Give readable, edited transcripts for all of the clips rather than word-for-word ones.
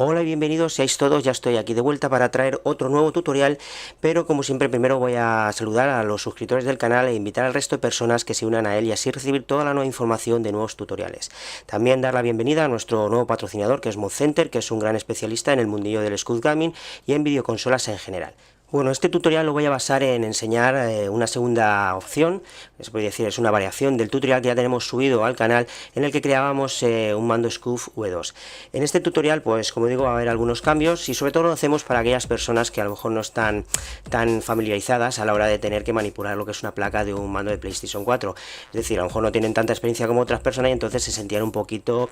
Hola y bienvenidos seáis todos, ya estoy aquí de vuelta para traer otro nuevo tutorial, pero como siempre primero voy a saludar a los suscriptores del canal e invitar al resto de personas que se unan a él y así recibir toda la nueva información de nuevos tutoriales. También dar la bienvenida a nuestro nuevo patrocinador que es ModCenter, que es un gran especialista en el mundillo del Scud Gaming y en videoconsolas en general. Bueno, este tutorial lo voy a basar en enseñar una segunda opción, se podría decir es una variación del tutorial que ya tenemos subido al canal, en el que creábamos un mando SCUF V2. En este tutorial, pues como digo, va a haber algunos cambios y sobre todo lo hacemos para aquellas personas que a lo mejor no están tan familiarizadas a la hora de tener que manipular lo que es una placa de un mando de PlayStation 4. Es decir, a lo mejor no tienen tanta experiencia como otras personas y entonces se sentían un poquito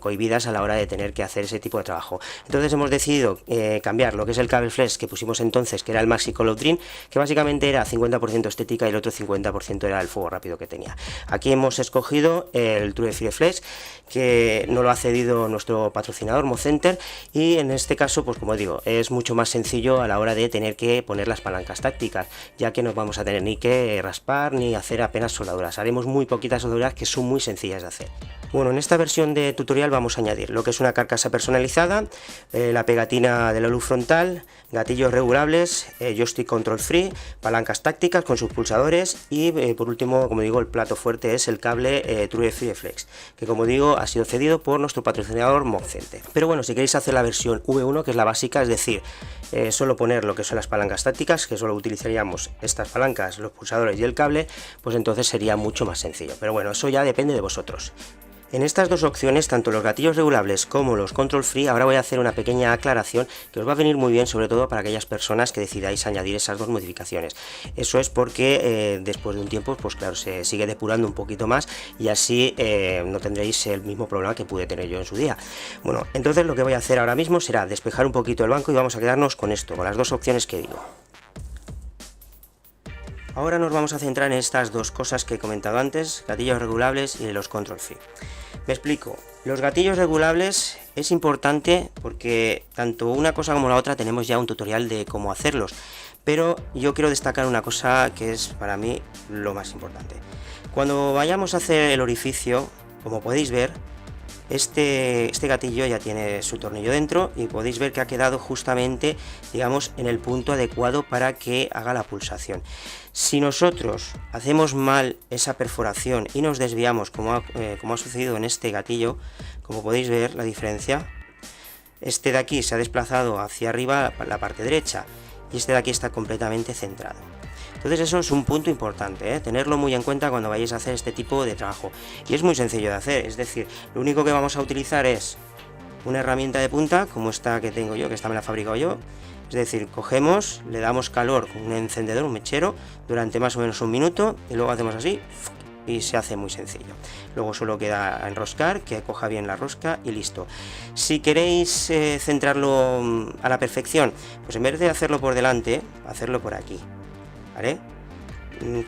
cohibidas a la hora de tener que hacer ese tipo de trabajo. Entonces hemos decidido cambiar lo que es el cable flex que pusimos entonces, que era el Maxi Call of Dream, que básicamente era 50% estética y el otro 50% era el fuego rápido que tenía. Aquí hemos escogido el True Fire Flex, que no lo ha cedido nuestro patrocinador ModCenter, y en este caso, pues como digo, es mucho más sencillo a la hora de tener que poner las palancas tácticas, ya que no vamos a tener ni que raspar ni hacer apenas soldaduras. Haremos muy poquitas soldaduras que son muy sencillas de hacer. Bueno, en esta versión de tutorial vamos a añadir lo que es una carcasa personalizada, la pegatina de la luz frontal, gatillos regulables, joystick control free, palancas tácticas con sus pulsadores y por último, como digo, el plato fuerte es el cable True Fire Flex, que como digo ha sido cedido por nuestro patrocinador ModCenter. Pero bueno, si queréis hacer la versión V1, que es la básica, es decir, solo poner lo que son las palancas tácticas, que solo utilizaríamos estas palancas, los pulsadores y el cable, pues entonces sería mucho más sencillo. Pero bueno, eso ya depende de vosotros. En estas dos opciones, tanto los gatillos regulables como los control free, ahora voy a hacer una pequeña aclaración que os va a venir muy bien, sobre todo para aquellas personas que decidáis añadir esas dos modificaciones. Eso es porque después de un tiempo, pues claro, se sigue depurando un poquito más y así no tendréis el mismo problema que pude tener yo en su día. Bueno, entonces lo que voy a hacer ahora mismo será despejar un poquito el banco y vamos a quedarnos con esto, con las dos opciones que digo. Ahora nos vamos a centrar en estas dos cosas que he comentado antes, gatillos regulables y los control free. Me explico, los gatillos regulables es importante porque tanto una cosa como la otra tenemos ya un tutorial de cómo hacerlos, pero yo quiero destacar una cosa que es para mí lo más importante. Cuando vayamos a hacer el orificio, como podéis ver, este gatillo ya tiene su tornillo dentro y podéis ver que ha quedado justamente, digamos, en el punto adecuado para que haga la pulsación. Si nosotros hacemos mal esa perforación y nos desviamos, como ha sucedido en este gatillo, como podéis ver la diferencia, este de aquí se ha desplazado hacia arriba la parte derecha y este de aquí está completamente centrado. Entonces eso es un punto importante, tenerlo muy en cuenta cuando vayáis a hacer este tipo de trabajo. Y es muy sencillo de hacer, es decir, lo único que vamos a utilizar es una herramienta de punta, como esta que tengo yo, que esta me la he fabricado yo. Es decir, cogemos, le damos calor con un encendedor, un mechero, durante más o menos un minuto y luego hacemos así y se hace muy sencillo. Luego solo queda enroscar, que coja bien la rosca y listo. Si queréis centrarlo a la perfección, pues en vez de hacerlo por delante, hacerlo por aquí. ¿Vale?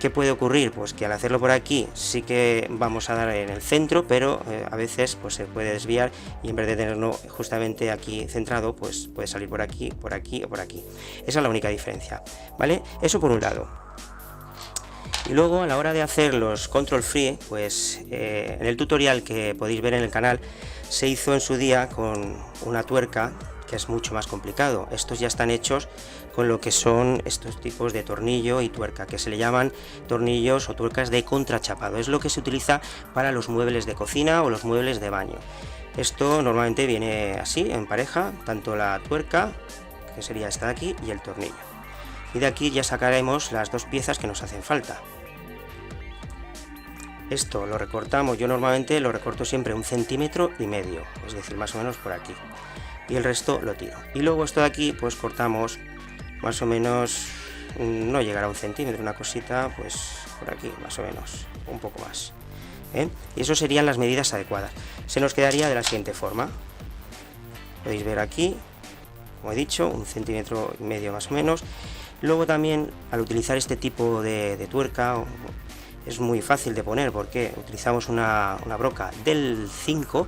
¿Qué puede ocurrir? Pues que al hacerlo por aquí sí que vamos a dar en el centro, pero a veces pues se puede desviar y en vez de tenerlo justamente aquí centrado, pues puede salir por aquí o por aquí. Esa es la única diferencia, ¿vale? Eso por un lado. Y luego a la hora de hacer los control free, pues en el tutorial que podéis ver en el canal se hizo en su día con una tuerca, que es mucho más complicado. Estos ya están hechos con lo que son estos tipos de tornillo y tuerca, que se le llaman tornillos o tuercas de contrachapado. Es lo que se utiliza para los muebles de cocina o los muebles de baño. Esto normalmente viene así, en pareja, tanto la tuerca, que sería esta de aquí, y el tornillo. Y de aquí ya sacaremos las dos piezas que nos hacen falta. Esto lo recortamos, yo normalmente lo recorto siempre 1,5 centímetros, es decir, más o menos por aquí. Y el resto lo tiro. Y luego esto de aquí, pues cortamos más o menos, no llegará a 1 centímetro, una cosita, pues por aquí, más o menos, un poco más. Y eso serían las medidas adecuadas. Se nos quedaría de la siguiente forma. Podéis ver aquí, como he dicho, 1,5 centímetros más o menos. Luego también, al utilizar este tipo de tuerca, es muy fácil de poner porque utilizamos una broca del 5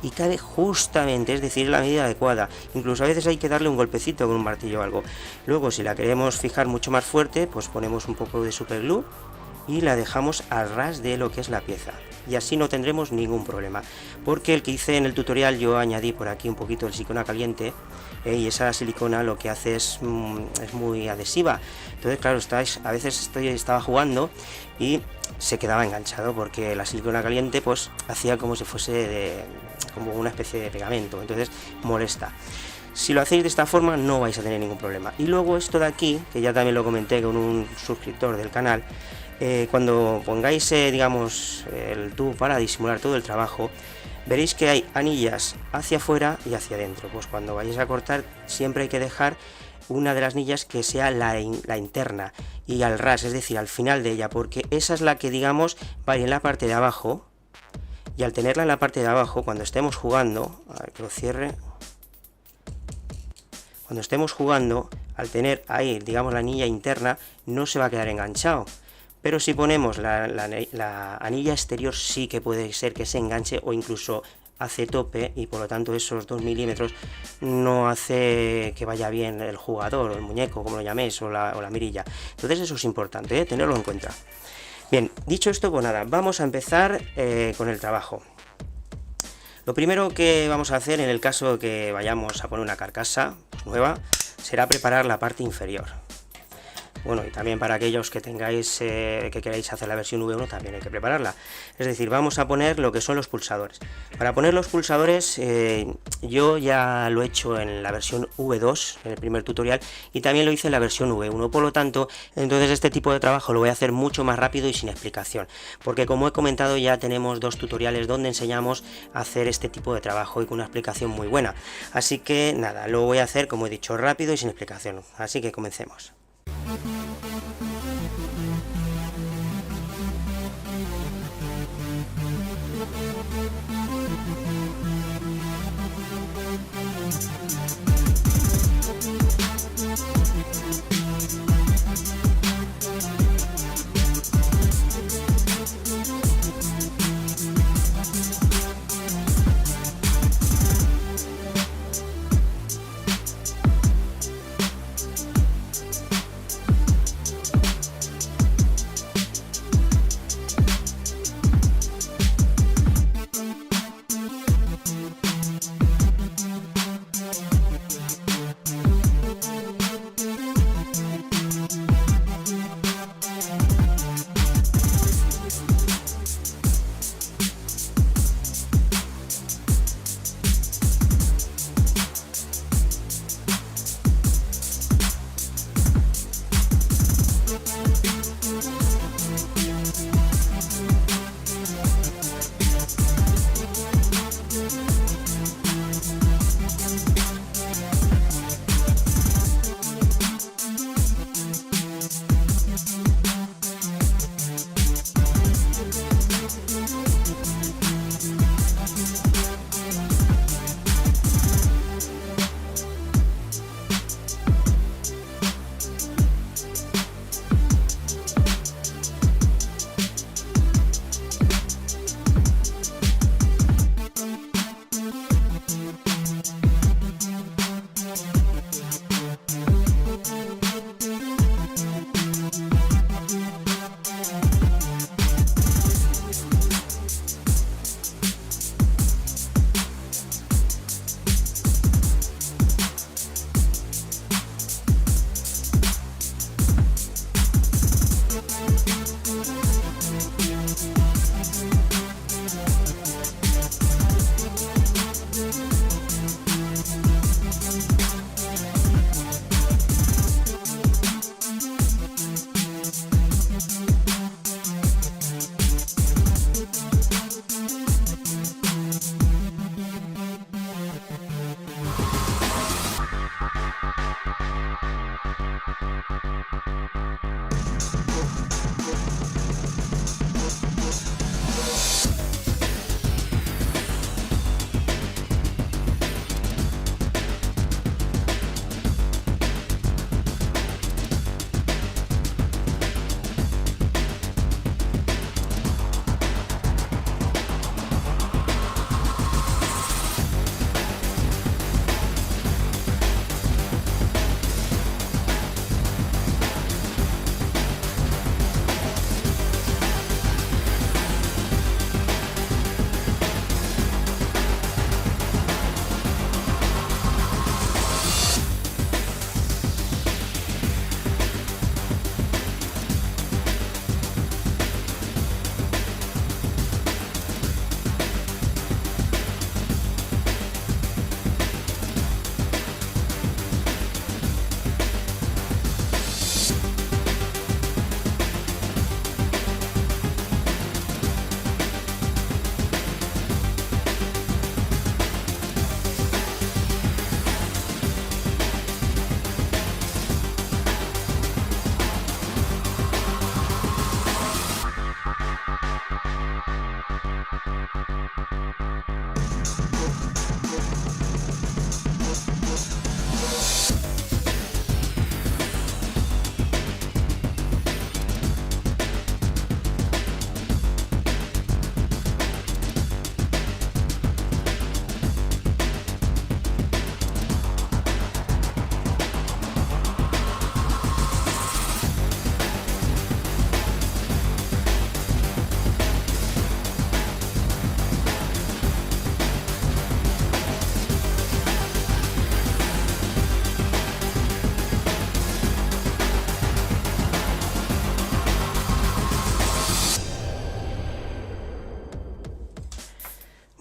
y cabe justamente, es decir, la medida adecuada. Incluso a veces hay que darle un golpecito con un martillo o algo. Luego, si la queremos fijar mucho más fuerte, pues ponemos un poco de superglue y la dejamos a ras de lo que es la pieza, y así no tendremos ningún problema, porque el que hice en el tutorial yo añadí por aquí un poquito de silicona caliente, y esa silicona lo que hace es muy adhesiva. Entonces claro, a veces estaba jugando y se quedaba enganchado, porque la silicona caliente pues hacía como si fuese como una especie de pegamento, entonces molesta. Si lo hacéis de esta forma no vais a tener ningún problema. Y luego esto de aquí, que ya también lo comenté con un suscriptor del canal, cuando pongáis digamos el tubo para disimular todo el trabajo, veréis que hay anillas hacia afuera y hacia adentro. Pues cuando vayáis a cortar siempre hay que dejar una de las anillas que sea la interna y al ras, es decir, al final de ella, porque esa es la que digamos va a ir en la parte de abajo, y al tenerla en la parte de abajo, cuando estemos jugando, a ver que lo cierre, cuando estemos jugando, al tener ahí digamos la anilla interna, no se va a quedar enganchado. Pero si ponemos la anilla exterior sí que puede ser que se enganche o incluso hace tope, y por lo tanto esos 2 milímetros no hace que vaya bien el jugador o el muñeco, como lo llaméis, o la mirilla. Entonces eso es importante, tenerlo en cuenta. Bien, dicho esto, pues nada, vamos a empezar con el trabajo. Lo primero que vamos a hacer en el caso de que vayamos a poner una carcasa pues, nueva, será preparar la parte inferior. Bueno, y también para aquellos que tengáis, que queráis hacer la versión V1 también hay que prepararla. Es decir, vamos a poner lo que son los pulsadores. Para poner los pulsadores, yo ya lo he hecho en la versión V2, en el primer tutorial, y también lo hice en la versión V1. Por lo tanto, entonces este tipo de trabajo lo voy a hacer mucho más rápido y sin explicación. Porque como he comentado, ya tenemos 2 tutoriales donde enseñamos a hacer este tipo de trabajo y con una explicación muy buena. Así que nada, lo voy a hacer, como he dicho, rápido y sin explicación. Así que comencemos.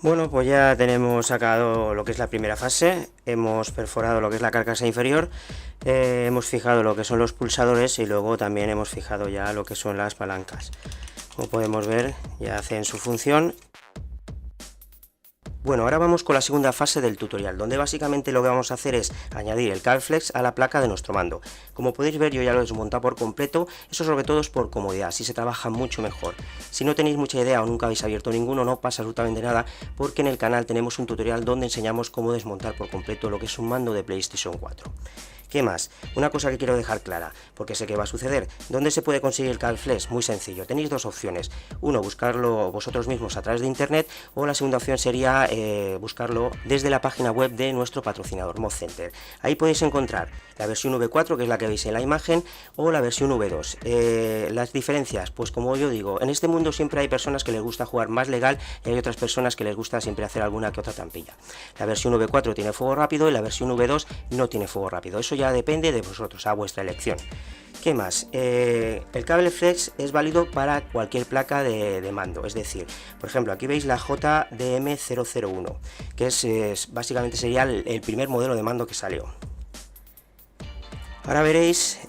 Bueno, pues ya tenemos sacado lo que es la primera fase, hemos perforado lo que es la carcasa inferior, hemos fijado lo que son los pulsadores y luego también hemos fijado ya lo que son las palancas. Como podemos ver, ya hacen su función. Bueno, ahora vamos con la segunda fase del tutorial, donde básicamente lo que vamos a hacer es añadir el CableFlex a la placa de nuestro mando. Como podéis ver, yo ya lo he desmontado por completo, eso sobre todo es por comodidad, así se trabaja mucho mejor. Si no tenéis mucha idea o nunca habéis abierto ninguno, no pasa absolutamente nada, porque en el canal tenemos un tutorial donde enseñamos cómo desmontar por completo lo que es un mando de PlayStation 4. ¿Qué más? Una cosa que quiero dejar clara, porque sé que va a suceder. ¿Dónde se puede conseguir el CableFlex? Muy sencillo, tenéis dos opciones. Uno, buscarlo vosotros mismos a través de internet, o la segunda opción sería buscarlo desde la página web de nuestro patrocinador Mod Center. Ahí podéis encontrar la versión V4, que es la que veis en la imagen, o la versión V2. Las diferencias, pues como yo digo, en este mundo siempre hay personas que les gusta jugar más legal y hay otras personas que les gusta siempre hacer alguna que otra trampilla. La versión V4 tiene fuego rápido y la versión V2 no tiene fuego rápido. Eso ya depende de vosotros, a vuestra elección. ¿Qué más? El CableFlex es válido para cualquier placa de mando, es decir, por ejemplo, aquí veis la JDM001, que básicamente sería el primer modelo de mando que salió. Ahora veréis,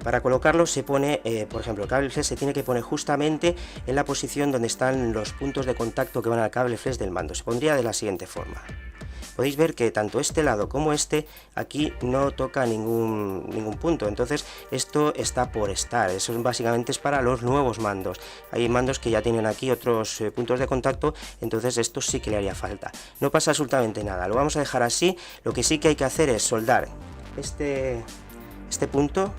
para colocarlo se pone, por ejemplo, el CableFlex se tiene que poner justamente en la posición donde están los puntos de contacto que van al CableFlex del mando. Se pondría de la siguiente forma. Podéis ver que tanto este lado como este aquí no toca ningún punto, entonces esto está por estar. Eso básicamente es para los nuevos mandos. Hay mandos que ya tienen aquí otros puntos de contacto, entonces esto sí que le haría falta. No pasa absolutamente nada, lo vamos a dejar así. Lo que sí que hay que hacer es soldar este punto.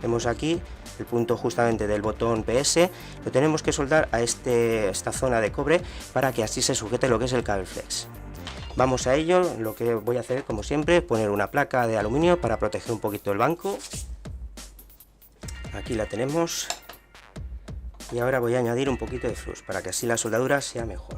Vemos aquí el punto justamente del botón PS, lo tenemos que soldar a esta zona de cobre para que así se sujete lo que es el CableFlex. Vamos a ello. Lo que voy a hacer, como siempre, poner una placa de aluminio para proteger un poquito el banco. Aquí la tenemos. Y ahora voy a añadir un poquito de flux para que así la soldadura sea mejor.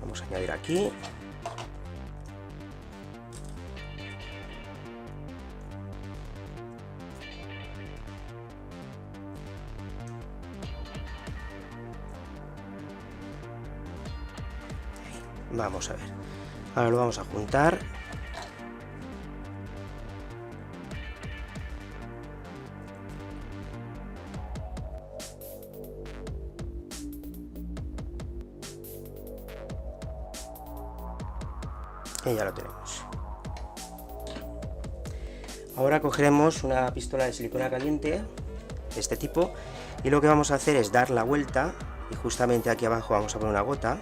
Vamos a añadir aquí. Vamos a ver. Ahora lo vamos a juntar. Y ya lo tenemos. Ahora cogeremos una pistola de silicona caliente de este tipo y lo que vamos a hacer es dar la vuelta y justamente aquí abajo vamos a poner una gota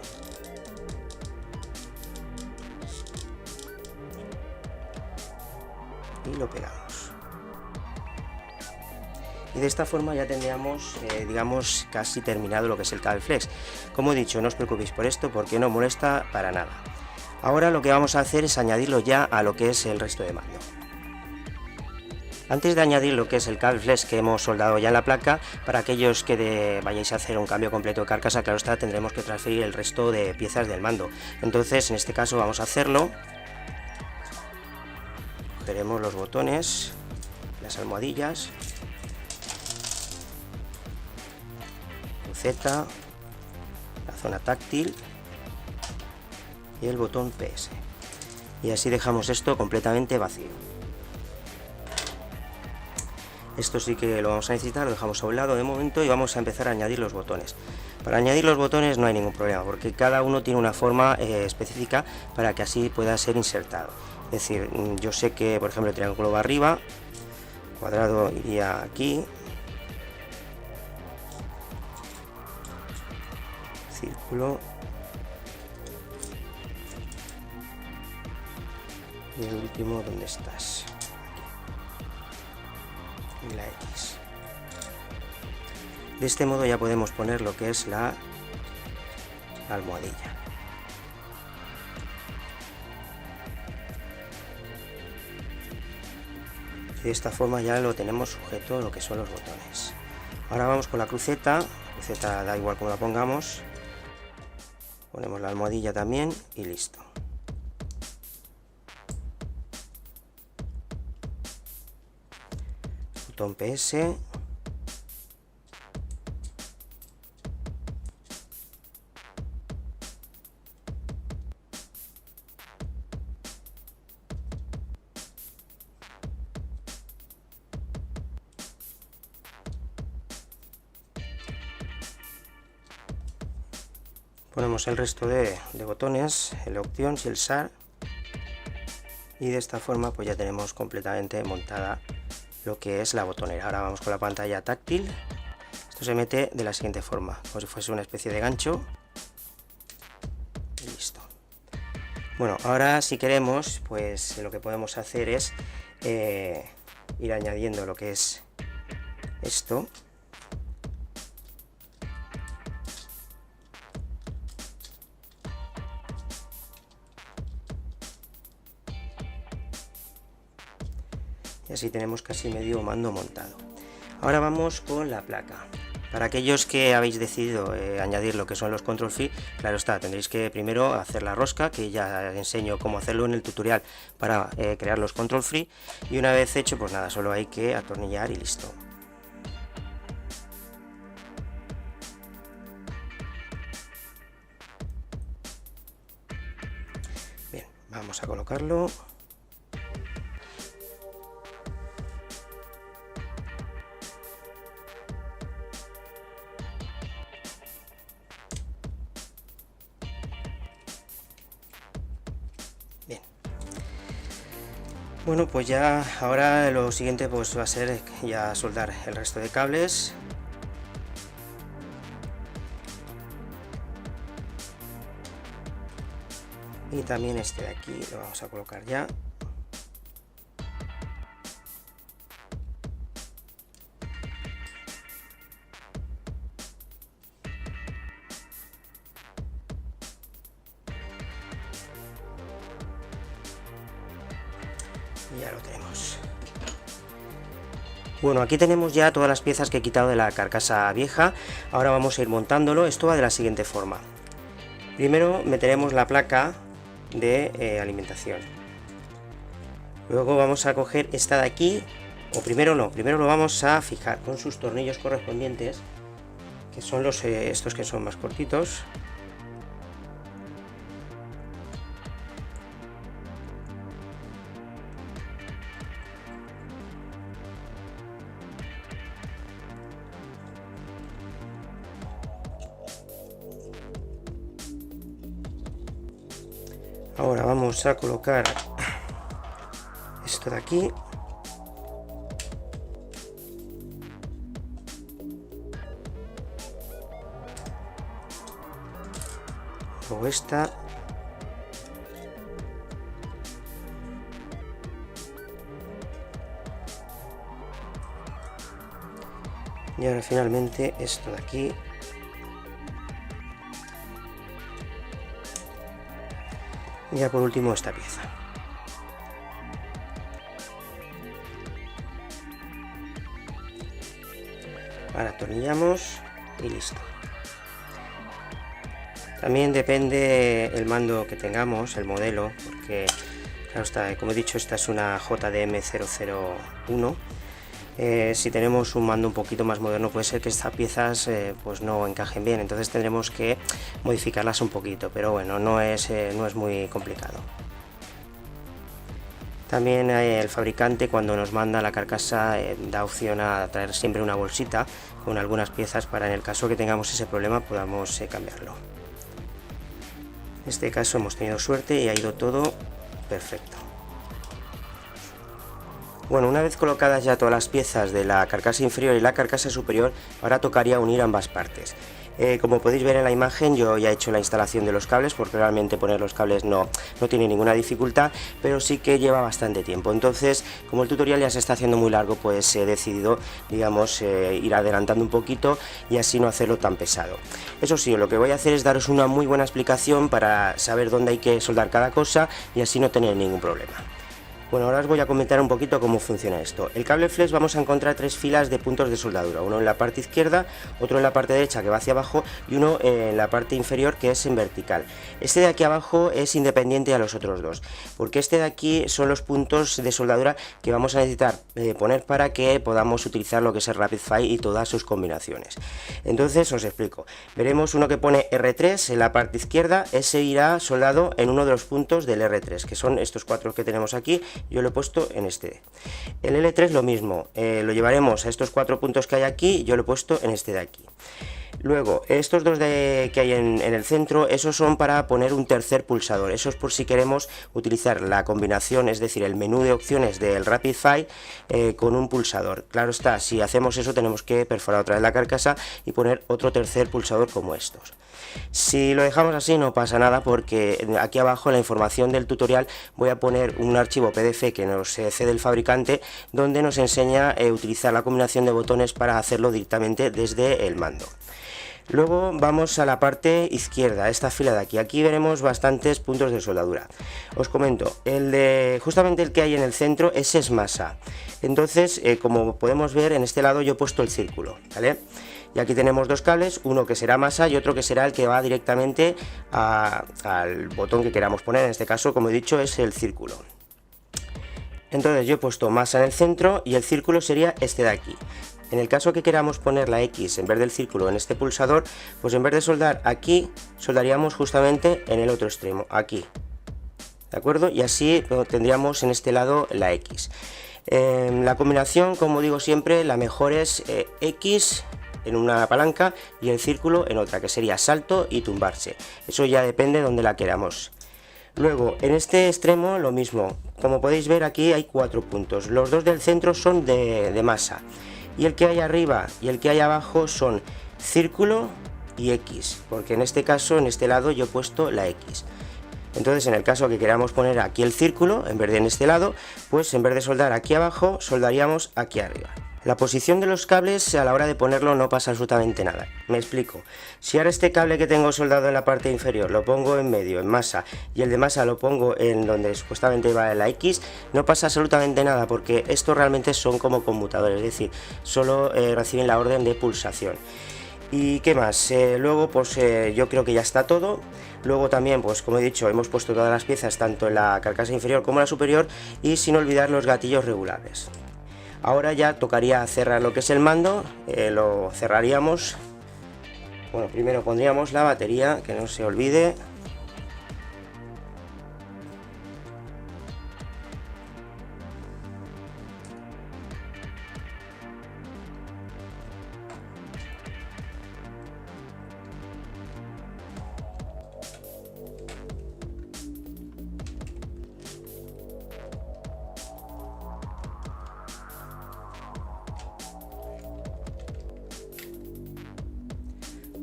y lo pegamos. Y de esta forma ya tendríamos, digamos, casi terminado lo que es el CableFlex. Como he dicho, no os preocupéis por esto porque no molesta para nada. Ahora lo que vamos a hacer es añadirlo ya a lo que es el resto de mando. Antes de añadir lo que es el CableFlex que hemos soldado ya en la placa, para aquellos que vayáis a hacer un cambio completo de carcasa, claro está, tendremos que transferir el resto de piezas del mando. Entonces, en este caso vamos a hacerlo. Cogeremos los botones, las almohadillas, Z, la zona táctil y el botón PS, y así dejamos esto completamente vacío. Esto sí que lo vamos a necesitar, lo dejamos a un lado de momento y vamos a empezar a añadir los botones. Para añadir los botones no hay ningún problema porque cada uno tiene una forma específica para que así pueda ser insertado. Es decir, yo sé que por ejemplo el triángulo va arriba, cuadrado iría aquí, círculo y el último, ¿dónde estás? Aquí. La X. De este modo ya podemos poner lo que es la almohadilla. De esta forma ya lo tenemos sujeto lo que son los botones. Ahora vamos con la cruceta. La cruceta da igual como la pongamos. Ponemos la almohadilla también y listo. Botón PS. Ponemos el resto de botones, el Options y el SAR, y de esta forma pues ya tenemos completamente montada lo que es la botonera. Ahora vamos con la pantalla táctil. Esto se mete de la siguiente forma, como si fuese una especie de gancho. Y listo. Bueno, ahora si queremos, pues lo que podemos hacer es ir añadiendo lo que es esto. Y así tenemos casi medio mando montado. Ahora vamos con la placa. Para aquellos que habéis decidido añadir lo que son los control free, claro está, tendréis que primero hacer la rosca, que ya enseño cómo hacerlo en el tutorial para crear los control free, y una vez hecho, pues nada, solo hay que atornillar y listo. Bien, vamos a colocarlo. Bien. Bueno, pues ya ahora lo siguiente pues va a ser ya soldar el resto de cables. Y también este de aquí lo vamos a colocar ya. Y ya lo tenemos. Bueno, aquí tenemos ya todas las piezas que he quitado de la carcasa vieja. Ahora vamos a ir montándolo. Esto va de la siguiente forma. Primero meteremos la placa de alimentación. Luego vamos a coger esta de aquí, o primero no, primero lo vamos a fijar con sus tornillos correspondientes, que son los estos que son más cortitos. Ahora vamos a colocar esto de aquí. Luego esta. Y ahora finalmente esto de aquí. Y ya por último esta pieza. Ahora atornillamos y listo. También depende el mando que tengamos, el modelo, porque claro está, como he dicho, esta es una JDM001. Si tenemos un mando un poquito más moderno, puede ser que estas piezas pues no encajen bien, entonces tendremos que modificarlas un poquito, pero bueno, no es muy complicado. También el fabricante, cuando nos manda la carcasa, da opción a traer siempre una bolsita con algunas piezas para, en el caso que tengamos ese problema, podamos cambiarlo. En este caso hemos tenido suerte y ha ido todo perfecto. Bueno, una vez colocadas ya todas las piezas de la carcasa inferior y la carcasa superior, ahora tocaría unir ambas partes. Como podéis ver en la imagen, yo ya he hecho la instalación de los cables, porque realmente poner los cables no tiene ninguna dificultad, pero sí que lleva bastante tiempo. Entonces, como el tutorial ya se está haciendo muy largo, pues he decidido, digamos, ir adelantando un poquito y así no hacerlo tan pesado. Eso sí, lo que voy a hacer es daros una muy buena explicación para saber dónde hay que soldar cada cosa y así no tener ningún problema. Bueno, ahora os voy a comentar un poquito cómo funciona esto. El cable flex vamos a encontrar 3 filas de puntos de soldadura, uno en la parte izquierda, otro en la parte derecha que va hacia abajo y uno en la parte inferior que es en vertical. Este de aquí abajo es independiente a los otros dos, porque este de aquí son los puntos de soldadura que vamos a necesitar poner para que podamos utilizar lo que es el RapidFire y todas sus combinaciones. Entonces os explico. Veremos uno que pone R3 en la parte izquierda, ese irá soldado en uno de los puntos del R3, que son estos 4 que tenemos aquí. Yo lo he puesto en este. El L3 lo mismo, lo llevaremos a estos 4 puntos que hay aquí, yo lo he puesto en este de aquí. Luego, estos dos que hay en el centro, esos son para poner un tercer pulsador. Eso es por si queremos utilizar la combinación, es decir, el menú de opciones del RapidFire con un pulsador. Claro está, si hacemos eso tenemos que perforar otra vez la carcasa y poner otro tercer pulsador como estos. Si lo dejamos así no pasa nada, porque aquí abajo en la información del tutorial voy a poner un archivo PDF que nos cede el fabricante, donde nos enseña a utilizar la combinación de botones para hacerlo directamente desde el mando. Luego vamos a la parte izquierda, esta fila de aquí. Aquí veremos bastantes puntos de soldadura. Os comento, justamente el que hay en el centro, ese es masa. Entonces, como podemos ver, en este lado yo he puesto el círculo, ¿vale? Y aquí tenemos dos cables, uno que será masa y otro que será el que va directamente al botón que queramos poner. En este caso, como he dicho, es el círculo. Entonces yo he puesto masa en el centro y el círculo sería este de aquí. En el caso que queramos poner la X en vez del círculo en este pulsador, pues en vez de soldar aquí, soldaríamos justamente en el otro extremo, aquí. ¿De acuerdo? Y así tendríamos en este lado la X. La combinación, como digo siempre, la mejor es X en una palanca y el círculo en otra, que sería salto y tumbarse. Eso ya depende de donde la queramos. Luego, en este extremo lo mismo. Como podéis ver, aquí hay 4 puntos. Los dos del centro son de masa. Y el que hay arriba y el que hay abajo son círculo y X, porque en este caso, en este lado, yo he puesto la X. Entonces, en el caso que queramos poner aquí el círculo, en vez de en este lado, pues en vez de soldar aquí abajo, soldaríamos aquí arriba. La posición de los cables a la hora de ponerlo no pasa absolutamente nada. Me explico. Si ahora este cable que tengo soldado en la parte inferior lo pongo en medio, en masa, y el de masa lo pongo en donde supuestamente va la X, no pasa absolutamente nada, porque estos realmente son como conmutadores, es decir, solo reciben la orden de pulsación. ¿Y qué más? Luego pues yo creo que ya está todo. Luego también, pues como he dicho, hemos puesto todas las piezas tanto en la carcasa inferior como en la superior, y sin olvidar los gatillos regulares. Ahora ya tocaría cerrar lo que es el mando, lo cerraríamos. Bueno, primero pondríamos la batería, que no se olvide.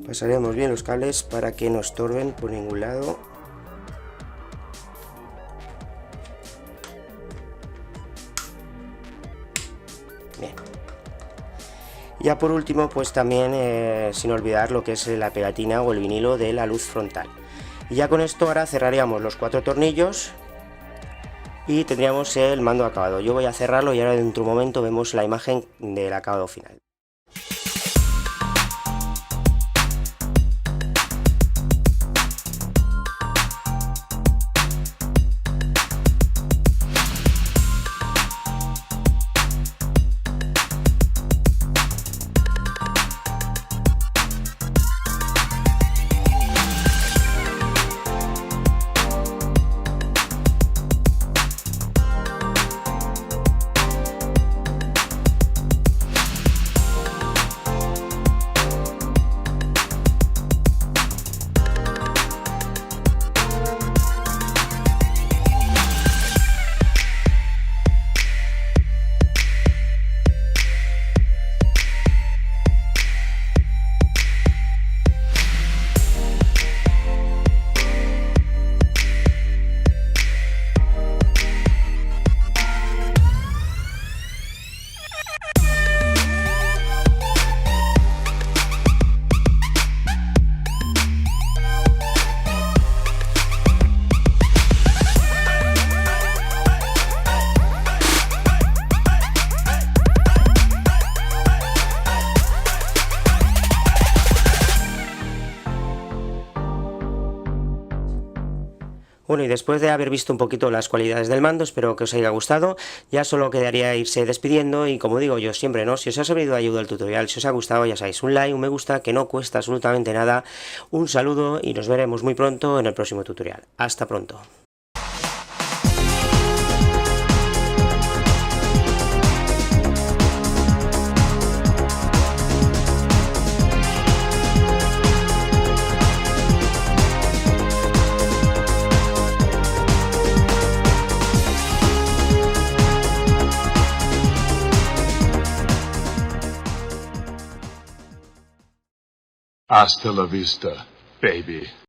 Pasaremos bien los cables para que no estorben por ningún lado. Bien. Ya por último, pues también sin olvidar lo que es la pegatina o el vinilo de la luz frontal. Y ya con esto ahora cerraríamos los 4 tornillos y tendríamos el mando acabado. Yo voy a cerrarlo y ahora dentro de un momento vemos la imagen del acabado final. Bueno, y después de haber visto un poquito las cualidades del mando, espero que os haya gustado. Ya solo quedaría irse despidiendo y como digo yo siempre, ¿no? Si os ha servido de ayuda el tutorial, si os ha gustado, ya sabéis, un like, un me gusta, que no cuesta absolutamente nada. Un saludo y nos veremos muy pronto en el próximo tutorial. Hasta pronto. Hasta la vista, baby.